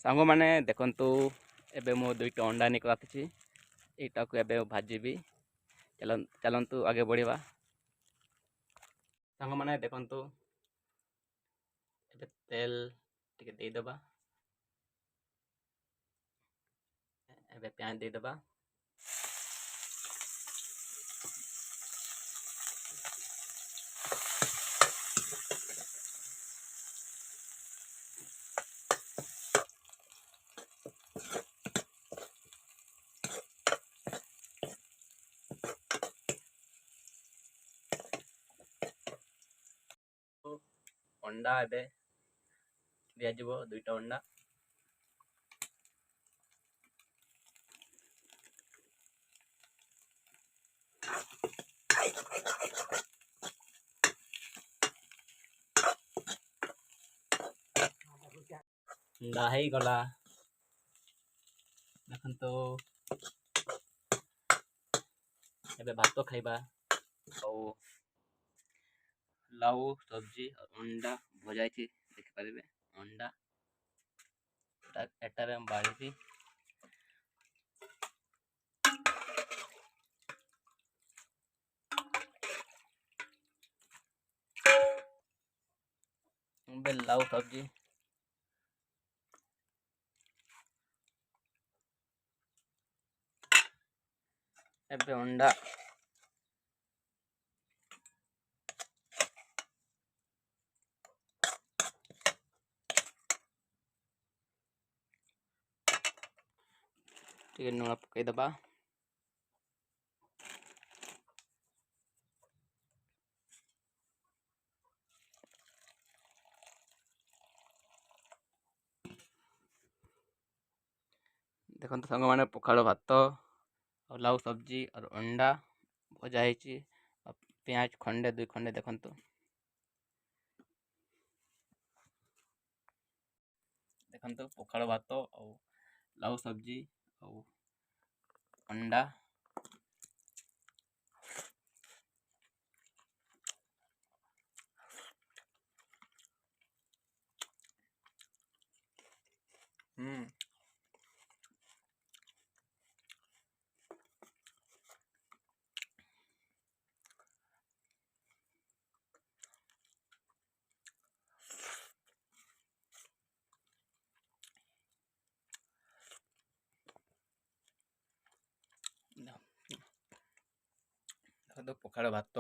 सांग मैंने देखु एबे मो दुईटा अंडा निक रखी यटा को एबे भाजीबी। चलतु आगे बढ़ा। सांग मैंने देखु एबे तेल टिके देदबा। एबे प्याज देदबा। अंडा एबे दियाजिबो दुईटा अंडा। अंडा ही गला देखो एबे भात खाइबा। लाउ सब्जी और अंडा भजा देखि पारे। अंडा एटारे बाड़ी लाउ सब्जी एबे अंडा लुण पकईदबा। देखो सांग मैंने पखाड़ भात और लाउ सब्जी और अंडा भजा है। प्याज खंडे दुई खंडे देखो पखाड़ भात और लाउ सब्जी और अंडा। पखाड़ भात